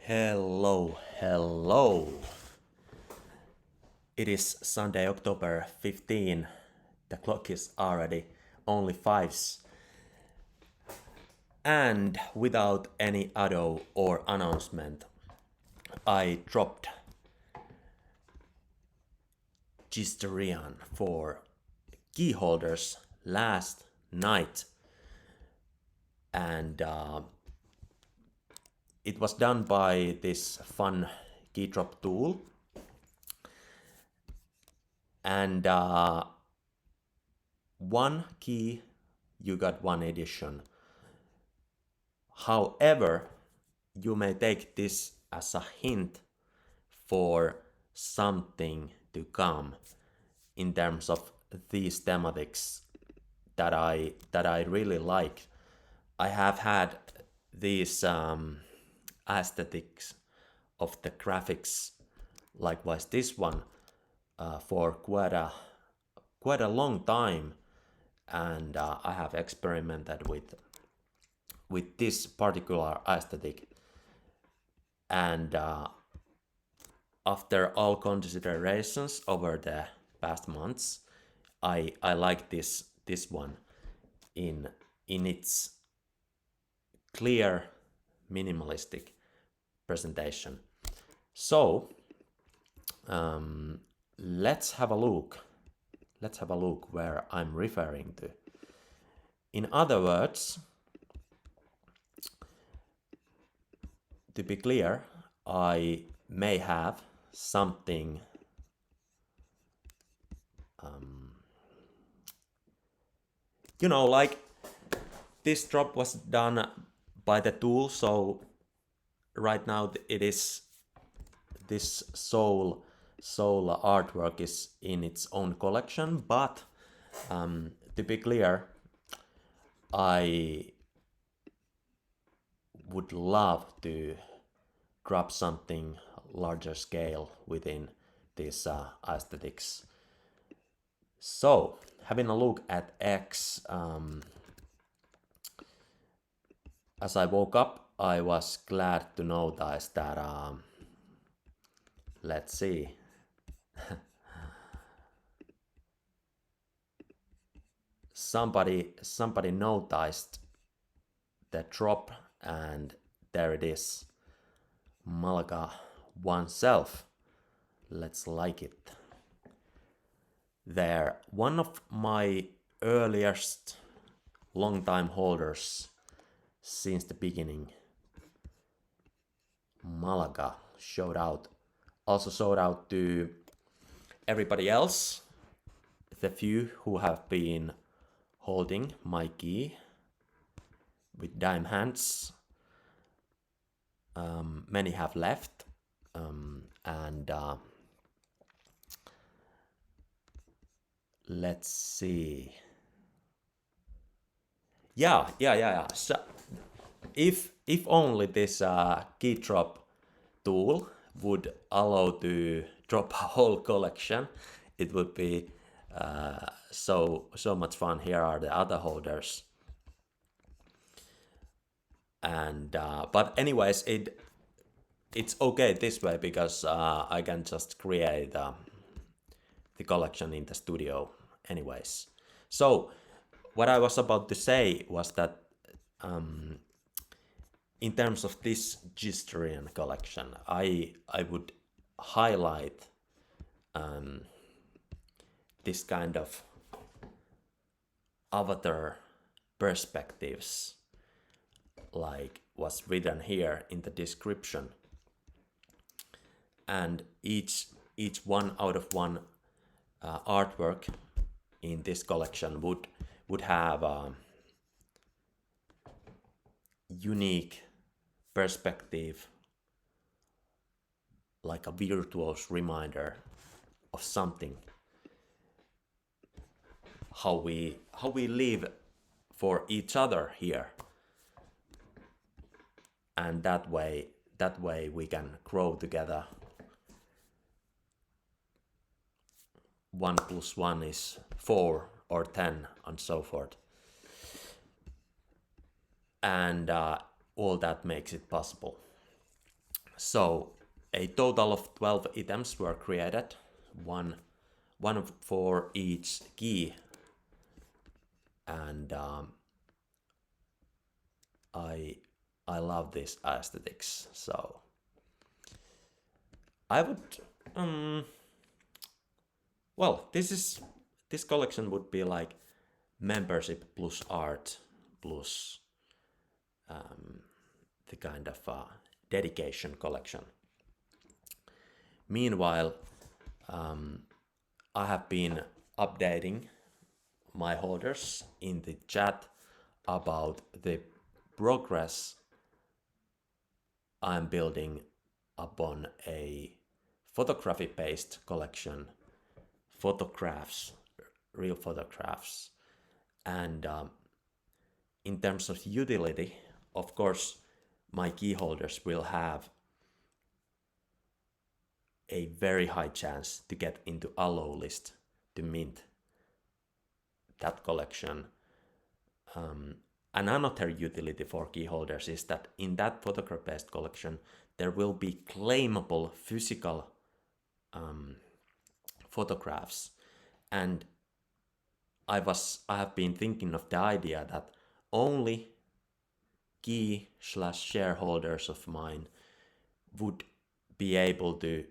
Hello. It is Sunday, October 15. The clock is already only 5s. And without any ado or announcement, I dropped Gisterian for key holders last night. And it was done by this fun key drop tool. And one key, you got one edition. However, you may take this as a hint for something to come in terms of these thematics that I really like. I have had these aesthetics of the graphics, likewise this one, for quite a long time, and I have experimented with this particular aesthetic, and after all considerations over the past months, I like this one in its clear minimalistic presentation. So let's have a look where I'm referring to. In other words, to be clear, I may have something like this drop was done by the tool, so right now it is this soul artwork is in its own collection, but to be clear, I would love to drop something larger scale within these aesthetics. So, having a look at X, as I woke up, I was glad to notice that, let's see, somebody noticed the drop, and there it is, Malaga oneself. Let's like it. They're one of my earliest long-time holders since the beginning. Malaga, shout out. Also shout out to everybody else, the few who have been holding my key with dime hands. Many have left, and let's see. Yeah. So if only this key drop tool would allow to drop a whole collection, it would be so much fun. Here are the other holders, and but anyways, it's okay this way because I can just create the collection in the studio anyways. So what I was about to say was that in terms of this Gisterian collection, I would highlight this kind of avatar perspectives, like was written here in the description, and each 1 out of 1 artwork in this collection would have a unique perspective, like a virtuous reminder of something, how we live for each other here, and that way we can grow together. 1 + 1 is 4 or 10 and so forth, and all that makes it possible. So a total of 12 items were created, one for each key, and I love this aesthetics. So I would well, this collection would be like membership plus art plus the kind of dedication collection. Meanwhile, I have been updating my holders in the chat about the progress I'm building upon a photography-based collection, photographs, real photographs. And in terms of utility, of course, my key holders will have a very high chance to get into allow list to mint that collection. Another utility for key holders is that in that photograph-based collection, there will be claimable physical photographs. And I have been thinking of the idea that only key/shareholders of mine would be able to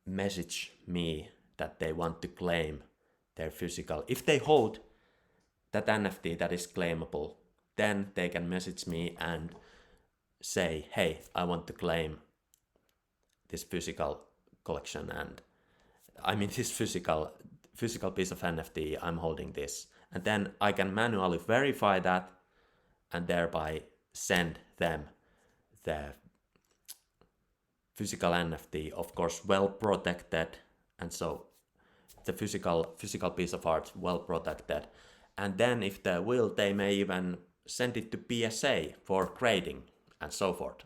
message me that they want to claim their physical. If they hold that NFT that is claimable, then they can message me and say, hey, I want to claim this physical collection, and I mean this physical piece of NFT, I'm holding this. And then I can manually verify that and thereby send them the physical NFT, of course, well protected, and so the physical piece of art well protected. And then if they will, they may even send it to PSA for grading and so forth.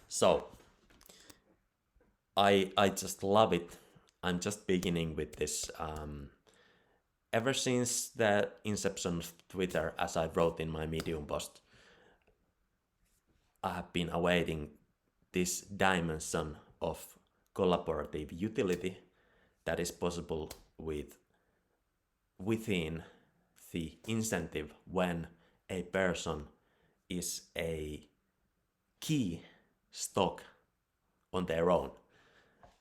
So I just love it. I'm just beginning with this. Ever since the inception of Twitter, as I wrote in my Medium post, I have been awaiting this dimension of collaborative utility that is possible within the incentive when a person is a key stock on their own,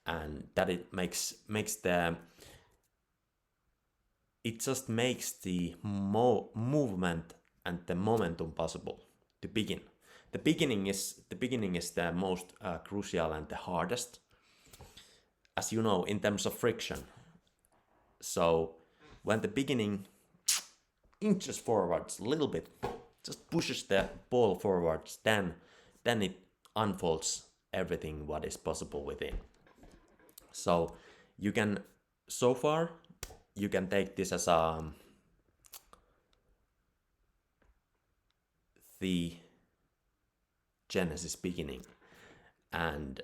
and that it makes the movement and the momentum possible to begin. The beginning is the most crucial and the hardest, as you know, in terms of friction. So when the beginning inches forwards a little bit, just pushes the ball forwards, then it unfolds everything what is possible within. So you can take this as the Genesis beginning, and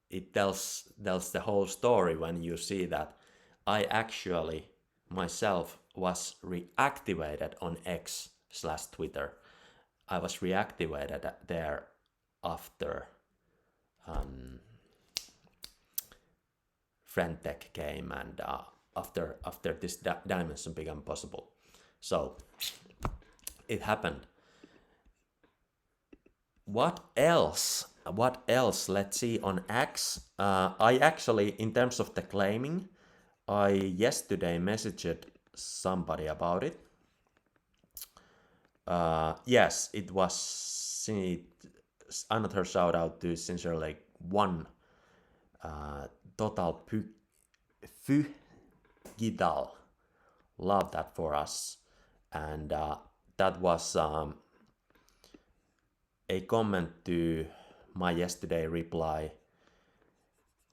it tells the whole story when you see that I actually myself was reactivated on X/Twitter. I was reactivated there after Friendtech came, and after this dimension became possible. So it happened. What else? Let's see on X. I actually, in terms of the claiming, I yesterday messaged somebody about it. Yes, it was another shout out to Sincerely One. Total Fugidal. Love that for us. And that was a comment to my yesterday reply.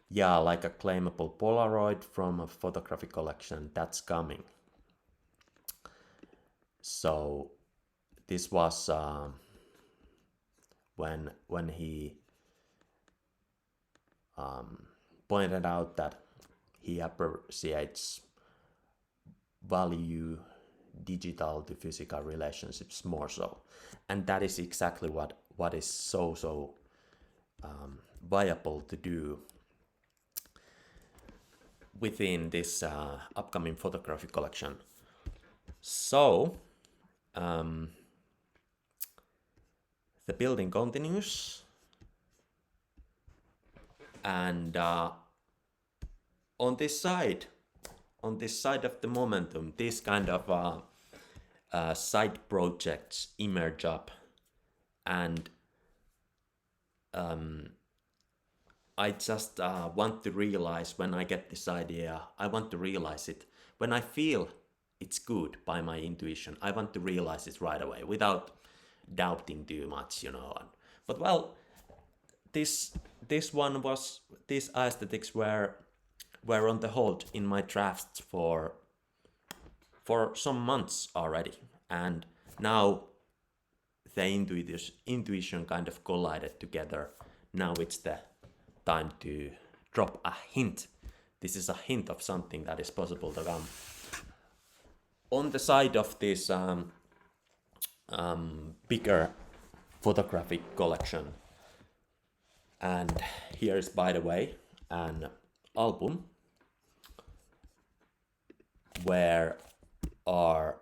Yeah, like a claimable Polaroid from a photography collection, that's coming. So this was when he pointed out that he appreciates value digital to physical relationships more so, and that is exactly what is so viable to do within this upcoming photography collection. So the building continues, and on this side of the momentum, this kind of side projects emerge up, and I just want to realize when I get this idea, I want to realize it when I feel it's good by my intuition. I want to realize it right away without doubting too much, But well, this these aesthetics were on the hold in my drafts for some months already, and now the intuition kind of collided together. Now it's the time to drop a hint. This is a hint of something that is possible to come. On the side of this bigger photographic collection, and here is, by the way, an album where are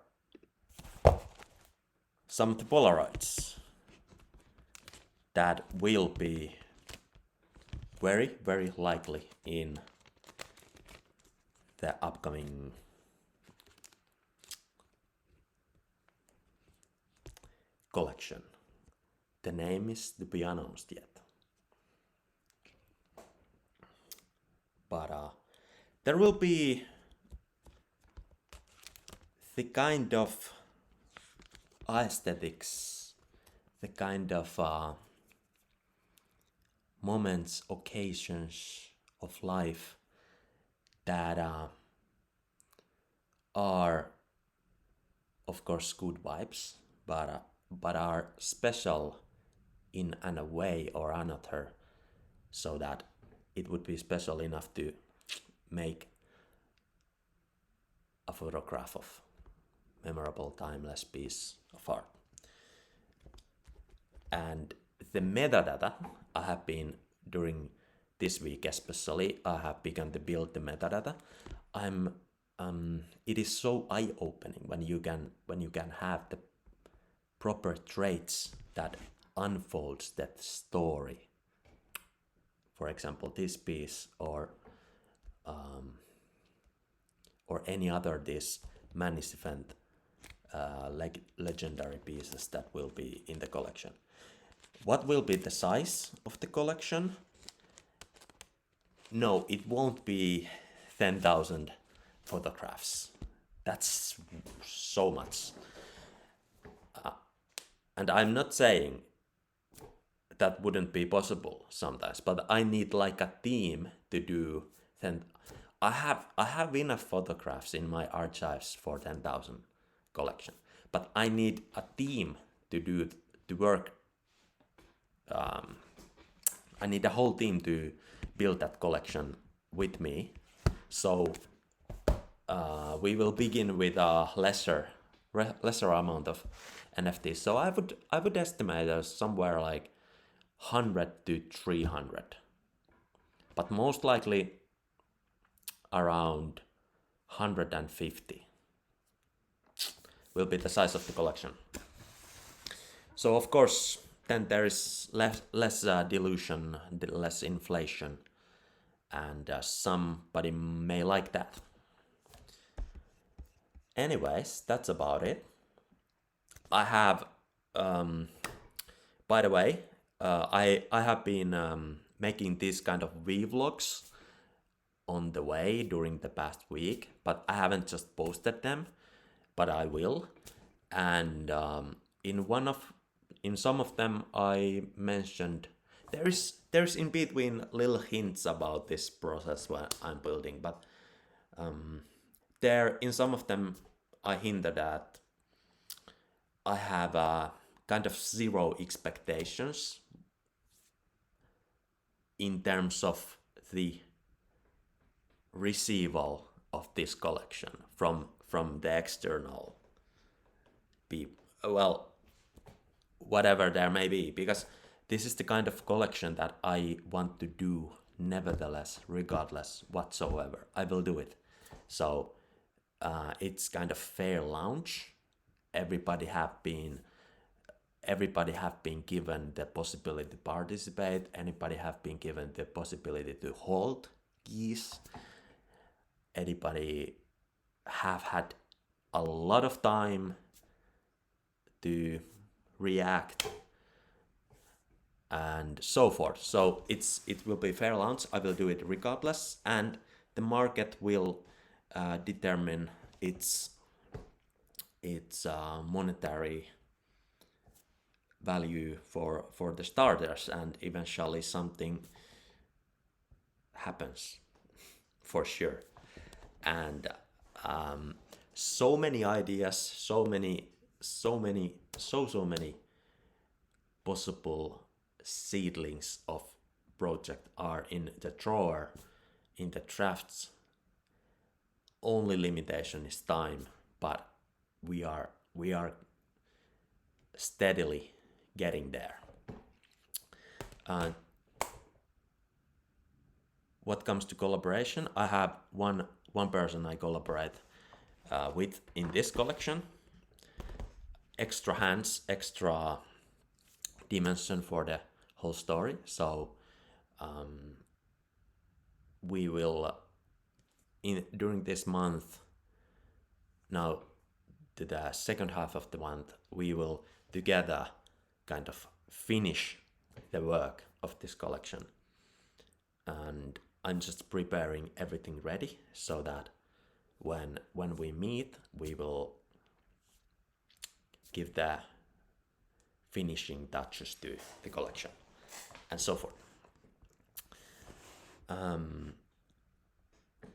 some of the Polaroids that will be very likely in the upcoming collection. The name is to be announced yet, but there will be the kind of aesthetics, the kind of moments, occasions of life that are, of course, good vibes, but are special in a way or another, so that it would be special enough to make a photograph of memorable, timeless piece of art. And the metadata I have been, during this week especially, I have begun to build the metadata. It is so eye-opening when you can have the proper traits that unfolds that story. For example, this piece or any other this magnificent legendary pieces that will be in the collection. What will be the size of the collection? No, it won't be 10,000 photographs. That's so much. And I'm not saying that wouldn't be possible sometimes, but I need like a team to do. Then I have enough photographs in my archives for 10,000 collection, but I need a team to work. I need a whole team to build that collection with me. So we will begin with a lesser amount of NFTs. So I would estimate somewhere like 100 to 300, but most likely around 150 will be the size of the collection. So of course, then there is less dilution, less inflation, and somebody may like that. Anyways, that's about it. I have, by the way, I have been making these kind of vlogs on the way during the past week, but I haven't just posted them, but I will. And in some of them I mentioned there's in between little hints about this process when I'm building, but there in some of them I hinted that I have kind of zero expectations in terms of the receival of this collection from the external be, well, whatever there may be, because this is the kind of collection that I want to do nevertheless, regardless whatsoever. I will do it. So it's kind of fair launch. Everybody have been given the possibility to participate. Anybody have been given the possibility to hold keys. Anybody have had a lot of time to react and so forth. So it will be fair launch. I will do it regardless, and the market will determine its monetary value for the starters, and eventually something happens for sure. And so many ideas, so many possible seedlings of project are in the drawer, in the drafts. Only limitation is time, but we are steadily getting there. What comes to collaboration, I have one person I collaborate with in this collection. Extra hands, extra dimension for the whole story. So we will during this month, now to the second half of the month, we will together kind of finish the work of this collection. And I'm just preparing everything ready so that when we meet, we will give the finishing touches to the collection and so forth.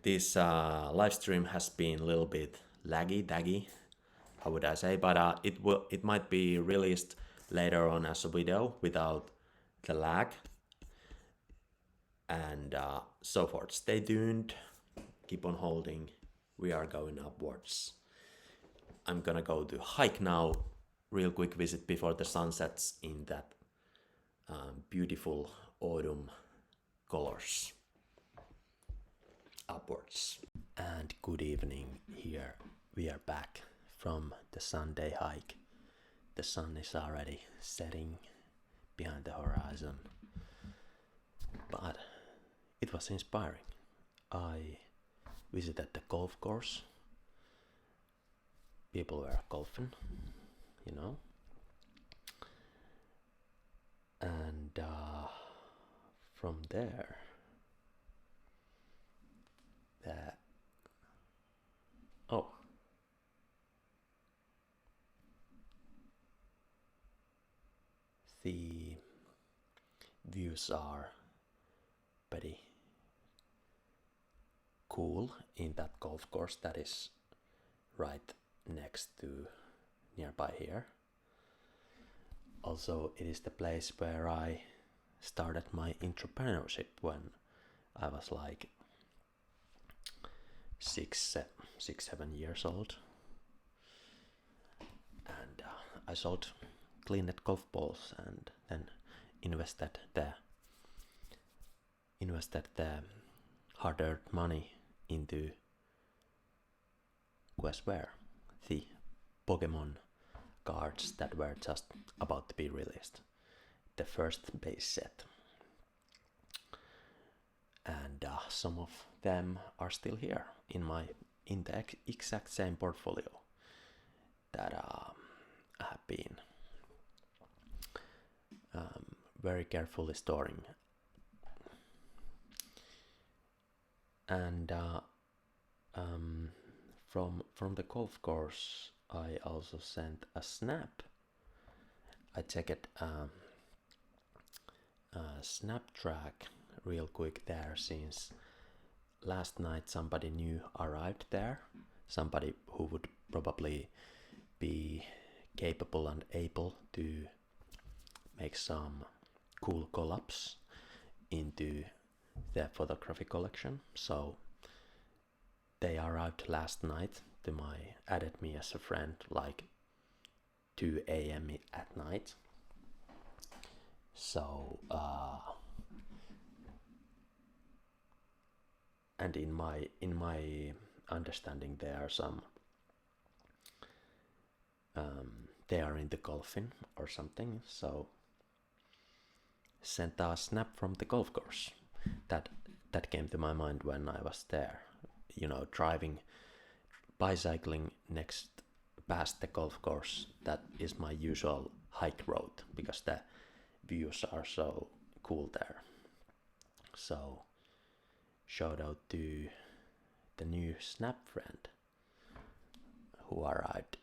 This live stream has been a little bit laggy, how would I say, but it might be released later on as a video without the lag and so forth. Stay tuned, keep on holding, we are going upwards. I'm gonna go to hike now, real quick visit before the sun sets in that beautiful autumn colors. Upwards. And good evening, here we are back from the Sunday hike. The sun is already setting behind the horizon, but it was inspiring. I visited the golf course. People were golfing, you know, and from there the views are pretty cool in that golf course that is right next to nearby here. Also, it is the place where I started my entrepreneurship when I was like 6-7 years old, and I sold cleaned golf balls and then invested the hard-earned money into guess where, the Pokemon cards that were just about to be released, the first base set, and some of them are still here in the exact same portfolio that I have been very carefully storing. And from the golf course I also sent a snap. I checked snap track real quick there, since last night somebody new arrived there, somebody who would probably be capable and able to make some cool collabs into their photography collection. So they arrived last night added me as a friend like 2 a.m. at night. So and in my understanding, there are some they are into golfing or something. So sent a snap from the golf course. That came to my mind when I was there. You know, bicycling past the golf course. That is my usual hike route because the views are so cool there. So shout out to the new Snap friend who arrived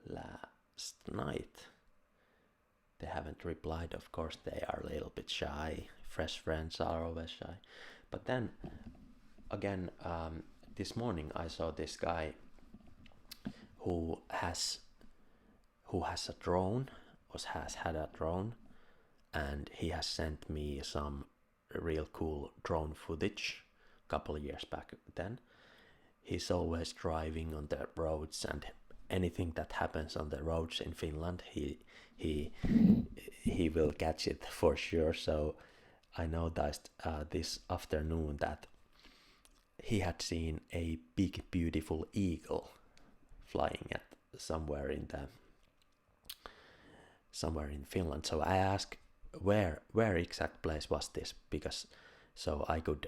last night. They haven't replied, of course. They are a little bit shy. Fresh friends are always shy. But then again, this morning I saw this guy who has a drone, or has had a drone, and he has sent me some real cool drone footage a couple of years back then. He's always driving on the roads, and anything that happens on the roads in Finland, he will catch it for sure. So I noticed this afternoon that he had seen a big beautiful eagle flying at somewhere in Finland. So I asked where exact place was this, because so I could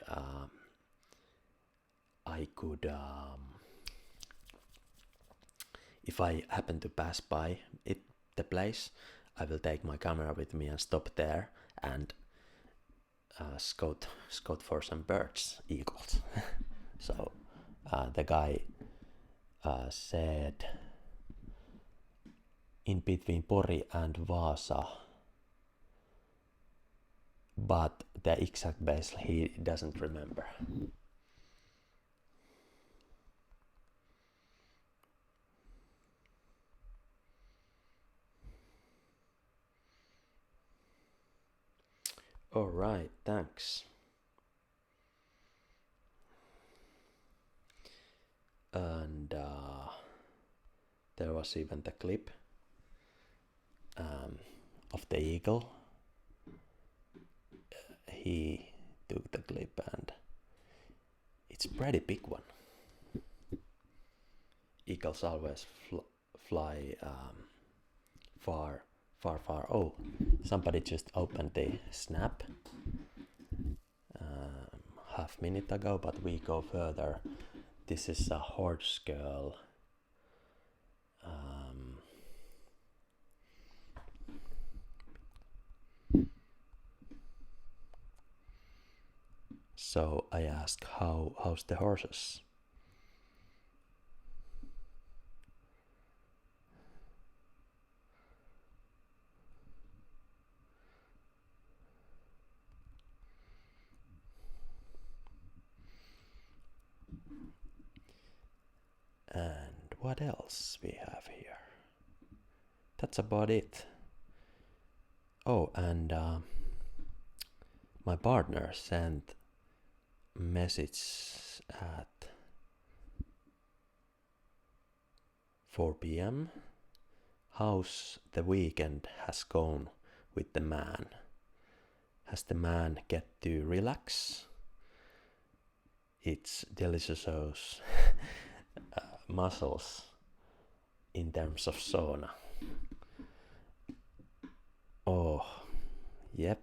if I happen to pass by the place, I will take my camera with me and stop there and scout for some birds, eagles. So the guy said in between Pori and Vaasa, but the exact base he doesn't remember. All right, thanks. And there was even the clip of the eagle. He took the clip, and it's a pretty big one. Eagles always fly far. Oh, somebody just opened the Snap half minute ago, but we go further. This is a horse girl. So I asked, how's the horses? And what else we have here? That's about it. Oh, and my partner sent a message at 4 p.m. How's the weekend has gone with the man? Has the man get to relax? It's delicious muscles in terms of sauna. Oh, yep.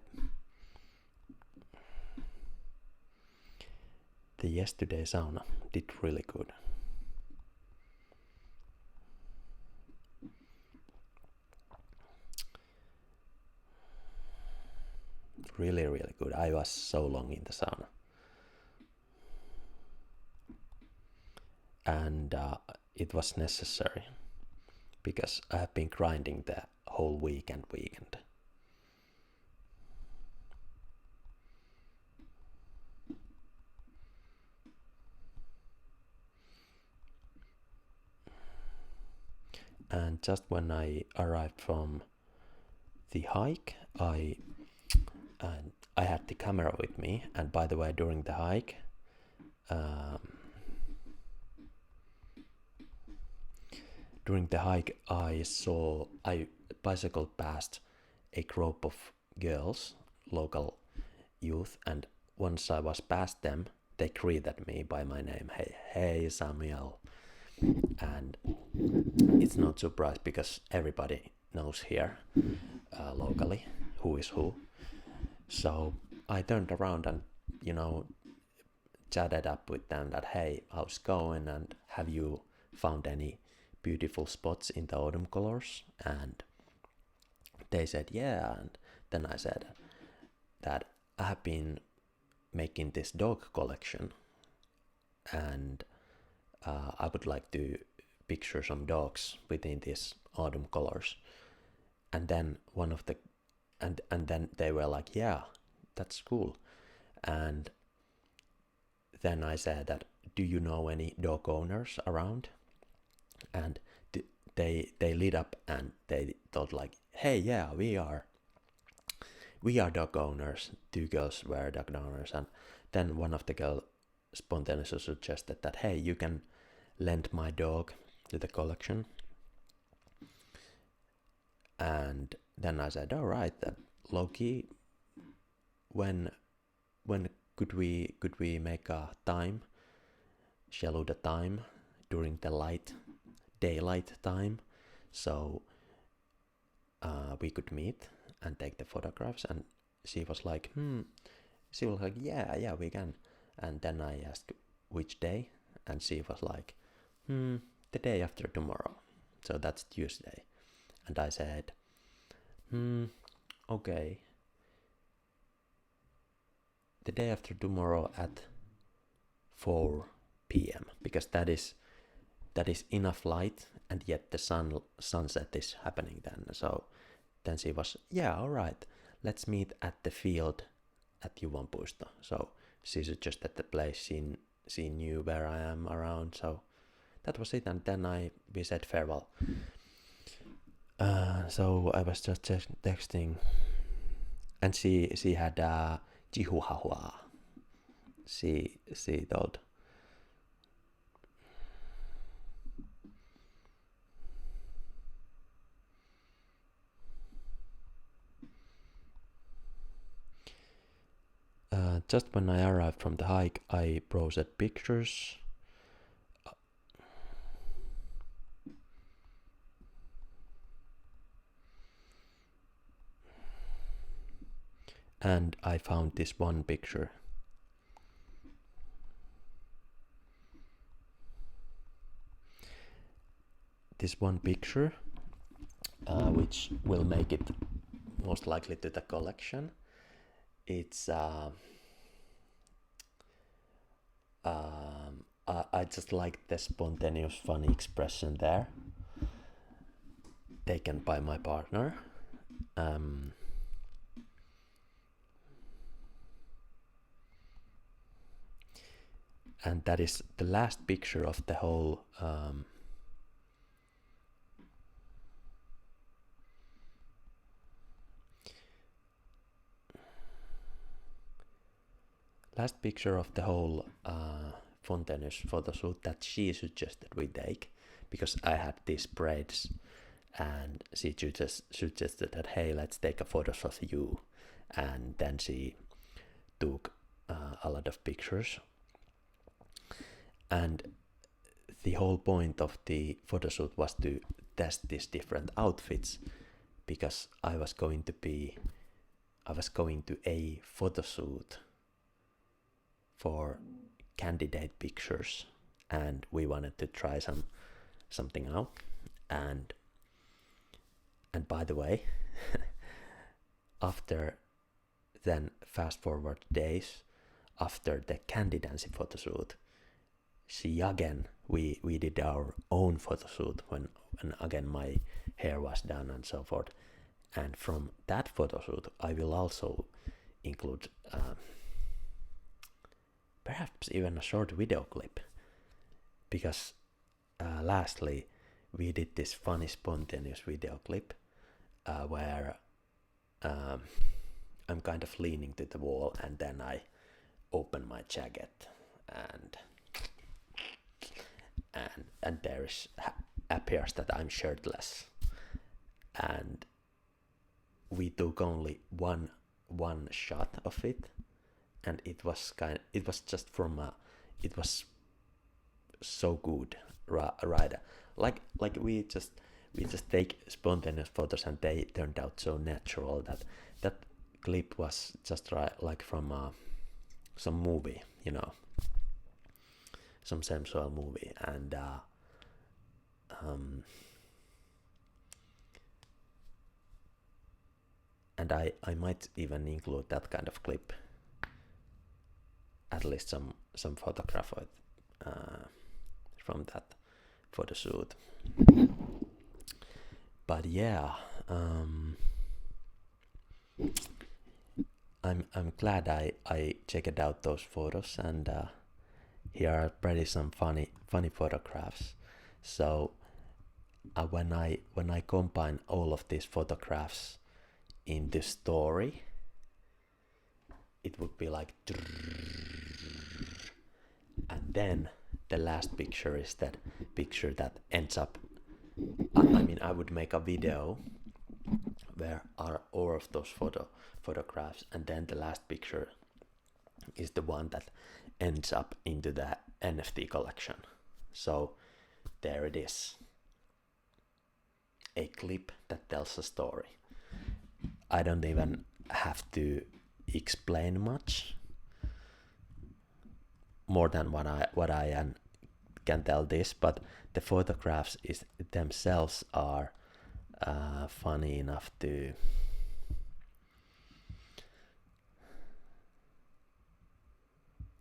The yesterday sauna did really good. Really, really good. I was so long in the sauna. And it was necessary because I have been grinding the whole weekend. And just when I arrived from the hike, I had the camera with me. And by the way, during the hike, during the hike, I bicycled past a group of girls, local youth, and once I was past them, they greeted me by my name. Hey, Samuel. And it's not surprise because everybody knows here locally who is who. So I turned around and, chatted up with them that, hey, how's it going? And have you found any beautiful spots in the autumn colors? And they said, yeah. And then I said that I have been making this dog collection and I would like to picture some dogs within these autumn colors. And then and then they were like, yeah, that's cool. And then I said that, do you know any dog owners around? And they lit up and they thought like, hey, yeah, we are dog owners. Two girls were dog owners. And then one of the girls spontaneously suggested that, hey, you can lend my dog to the collection. And then I said, all right, low-key, when could we make a time, schedule the time during the daylight time, so we could meet and take the photographs? And she was like, yeah, we can. And then I asked which day, and she was like, the day after tomorrow, so that's Tuesday. And I said, okay, the day after tomorrow at 4 p.m. because that is enough light, and yet the sunset is happening then. So then she was, yeah, all right, let's meet at the field at Juvanpuisto. So she suggested the place. She knew where I am around, so that was it. And then we said farewell. So I was just texting, and she had Chihuahua. She told. Just when I arrived from the hike, I browsed pictures. And I found this one picture. This one picture, which will make it most likely to the collection. It's I just like the spontaneous funny expression there, taken by my partner. And that is the last picture of the whole spontaneous photo shoot that she suggested we take, because I had these braids and she just suggested that, hey, let's take a photo of you. And then she took a lot of pictures. And the whole point of the photo shoot was to test these different outfits, because I was going to a photo shoot for candidate pictures, and we wanted to try something out. And by the way, after then, fast forward days after the candidacy photo shoot, we did our own photo shoot when again my hair was done and so forth. And from that photo shoot, I will also include perhaps even a short video clip, because lastly we did this funny spontaneous video clip where I'm kind of leaning to the wall, and then I open my jacket and there is appears that I'm shirtless, and we took only one shot of it, and it was just from it was so good, right? Like we just take spontaneous photos, and they turned out so natural that that clip was just right, like from some movie, some sensual movie. And I might even include that kind of clip, at least some photograph from that photo shoot. But yeah, I'm glad I checked out those photos, and here are pretty some funny photographs. So when I combine all of these photographs in the story, it would be like, and then the last picture is that picture that ends up. I would make a video where are all of those photographs, and then the last picture is the one that ends up into the NFT collection. So there it is, a clip that tells a story. I don't even have to explain much more than what I can tell this, but the photographs themselves are funny enough to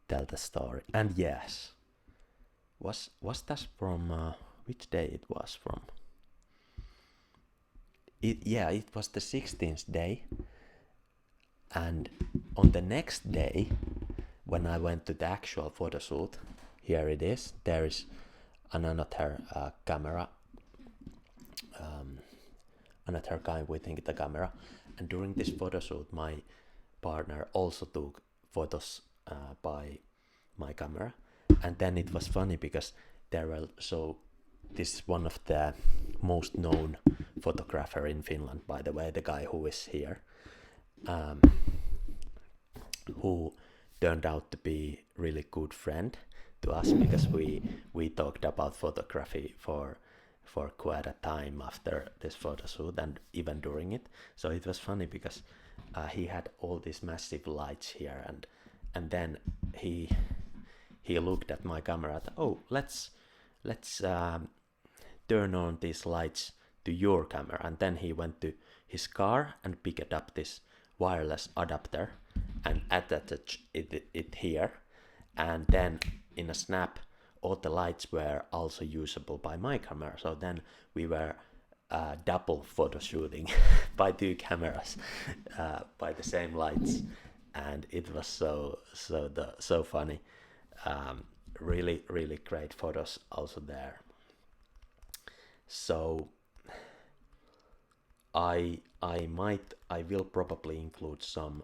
tell the story. And yes, was that from which day it was from? It was the 16th day, and on the next day, when I went to the actual photo shoot, here it is. There is another camera, another guy with the camera, and during this photo shoot, my partner also took photos by my camera. And then it was funny because this is one of the most known photographer in Finland, by the way, the guy who is here, who turned out to be really good friend to us, because we talked about photography for quite a time after this photo shoot and even during it. So it was funny because he had all these massive lights here, and then he looked at my camera, let's turn on these lights to your camera. And then he went to his car and picked up this wireless adapter and attached it here. And then in a snap, all the lights were also usable by my camera. So then we were double photo shooting by two cameras by the same lights, and it was so funny. Really great photos also there. So I will probably include some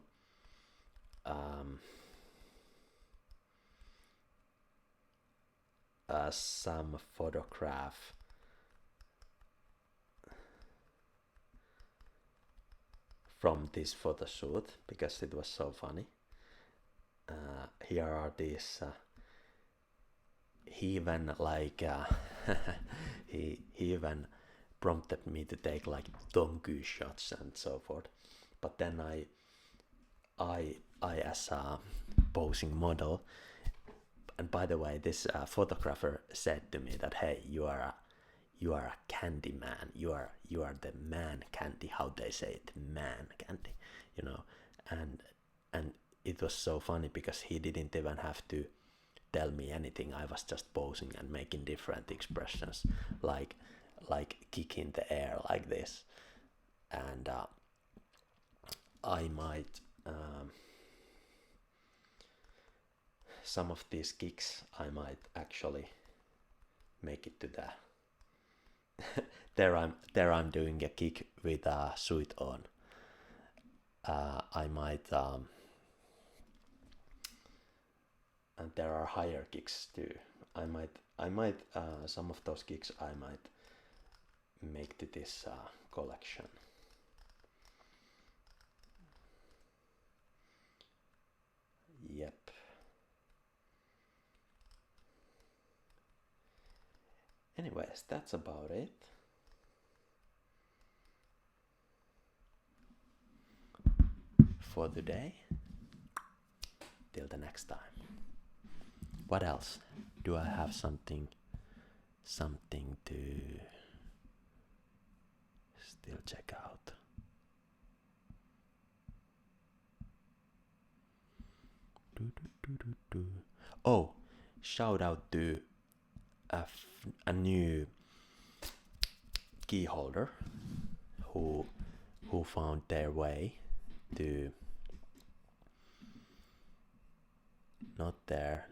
photograph from this photo shoot because it was so funny. Here are these. He even he even prompted me to take like donkey shots and so forth. But then I as a posing model, and by the way, this photographer said to me that, hey, you are a candy man. You are the man candy. How they say it, man candy, and it was so funny because he didn't even have to tell me anything. I was just posing and making different expressions, like kick in the air like this, and I might some of these kicks I might actually make it to the there I'm doing a kick with a suit on. I might and there are higher kicks too. I might some of those kicks I might make to this collection. Yep. Anyways, that's about it. For the day. Till the next time. What else? Do I have something to still check out? Oh, shout out to a new key holder who found their way to not there.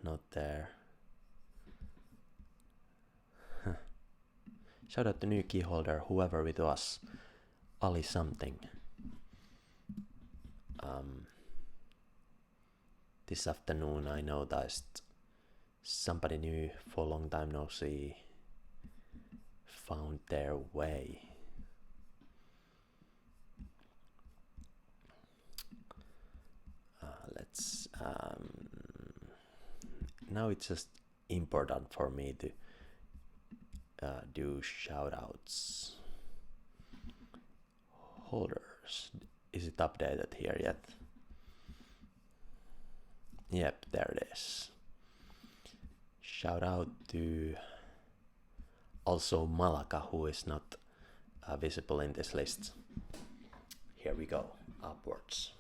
Shout out to new key holder, whoever it was, Ali something. This afternoon I noticed somebody new for a long time no see found their way. Let's now it's just important for me to do shout outs. Holders, is it updated here yet? Yep, there it is. Shout out to also Malaka, who is not visible in this list. Here we go, upwards.